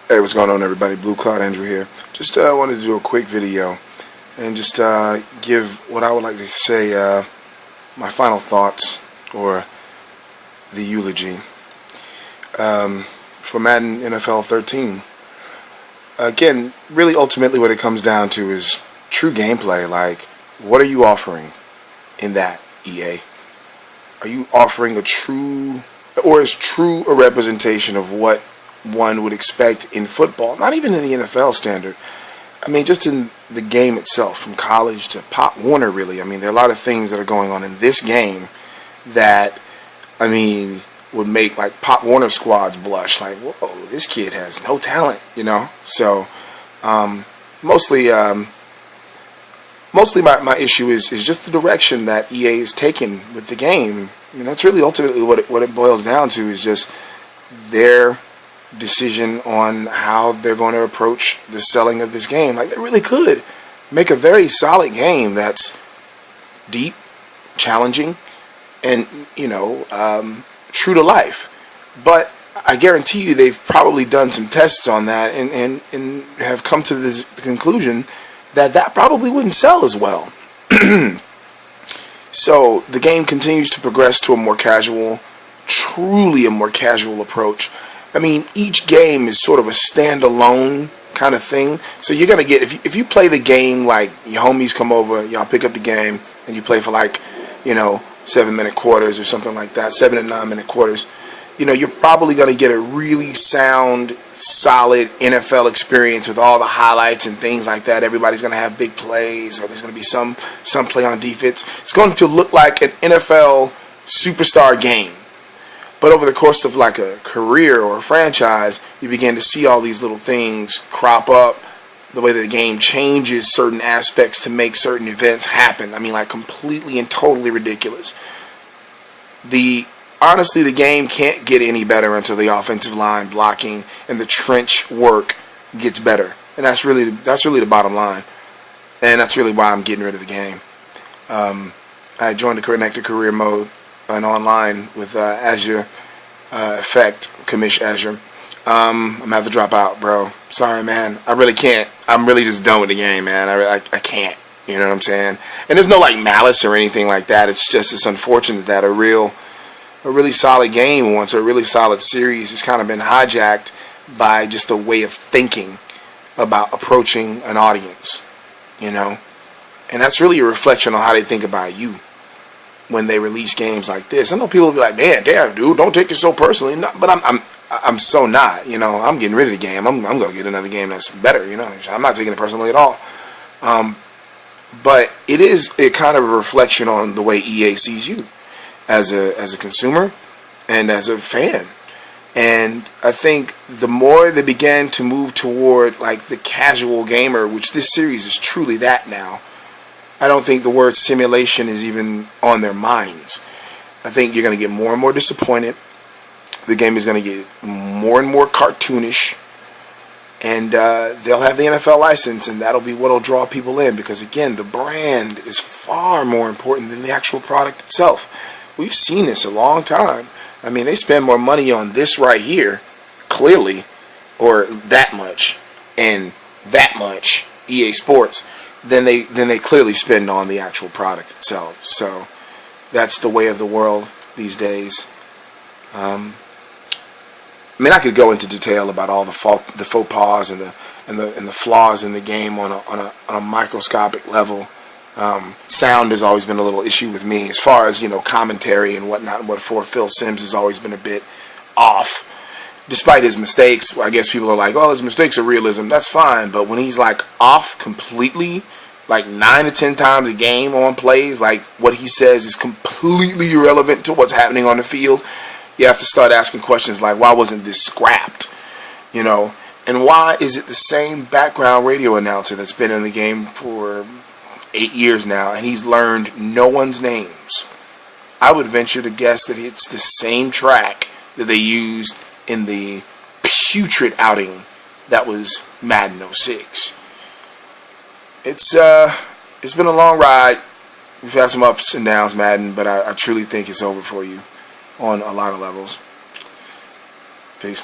Hey, what's going on, everybody? Blue Cloud Andrew here. Just wanted to do a quick video and just give what I would like to say my final thoughts or the eulogy for Madden NFL 13. Again, really ultimately what it comes down to is true gameplay. Like, what are you offering in that, EA? Are you offering a true, or is true a representation of what one would expect in football? Not even in the NFL standard. I mean, just in the game itself, from college to Pop Warner, really. I mean, there are a lot of things that are going on in this game that, I mean, would make like Pop Warner squads blush. Like, whoa, this kid has no talent, you know? So, mostly my issue is just the direction that EA is taking with the game. I mean, that's really ultimately what it boils down to, is just their decision on how they're going to approach the selling of this game. Like, they really could make a very solid game that's deep, challenging, and, you know, true to life. But I guarantee you they've probably done some tests on that and have come to the conclusion that probably wouldn't sell as well. So the game continues to progress to a more casual, truly a more casual approach. I mean, each game is sort of a standalone kind of thing. So you're going to get, if you play the game like your homies come over, y'all pick up the game, and you play for like, you know, 7-minute quarters or something like that, 7 and 9-minute quarters, you know, you're probably going to get a really sound, solid NFL experience with all the highlights and things like that. Everybody's going to have big plays, or there's going to be some play on defense. It's going to look like an NFL superstar game. But over the course of like a career or a franchise, you begin to see all these little things crop up, the way that the game changes certain aspects to make certain events happen. I mean, like, completely and totally ridiculous. Honestly, the game can't get any better until the offensive line blocking and the trench work gets better. And that's really the bottom line. And that's really why I'm getting rid of the game. I joined the Connected Career mode and online with Azure Effect, Commish Azure. I'm gonna have to drop out, bro. Sorry, man. I really can't. I'm really just done with the game, man. I can't. You know what I'm saying? And there's no like malice or anything like that. It's just, it's unfortunate that a really solid game once, or a really solid series, has kind of been hijacked by just a way of thinking about approaching an audience, you know? And that's really a reflection on how they think about you when they release games like this. I know people will be like, man, damn, dude, don't take it so personally. No, but I'm so not, you know. I'm getting rid of the game. I'm going to get another game that's better, you know. I'm not taking it personally at all. But it is kind of a reflection on the way EA sees you as a consumer and as a fan. And I think the more they began to move toward like the casual gamer, which this series is truly that now, I don't think the word simulation is even on their minds. I think you're going to get more and more disappointed. The game is going to get more and more cartoonish. And they'll have the NFL license, and that'll be what'll draw people in. Because, again, the brand is far more important than the actual product itself. We've seen this a long time. I mean, they spend more money on this right here, clearly, or that much, and that much, EA Sports, than they clearly spend on the actual product itself. So that's the way of the world these days. I mean, I could go into detail about all the faux pas and the flaws in the game on a microscopic level. Sound has always been a little issue with me, as far as, you know, commentary and whatnot. And what for Phil Simms has always been a bit off, despite his mistakes. I guess people are like, oh, his mistakes are realism. That's fine, but when he's like off completely, like 9 to 10 times a game on plays, like what he says is completely irrelevant to what's happening on the field, you have to start asking questions like, why wasn't this scrapped? You know, and why is it the same background radio announcer that's been in the game for 8 years now, and he's learned no one's names? I would venture to guess that it's the same track that they used in the putrid outing that was Madden 06. It's been a long ride. We've had some ups and downs, Madden, but I truly think it's over for you on a lot of levels. Peace.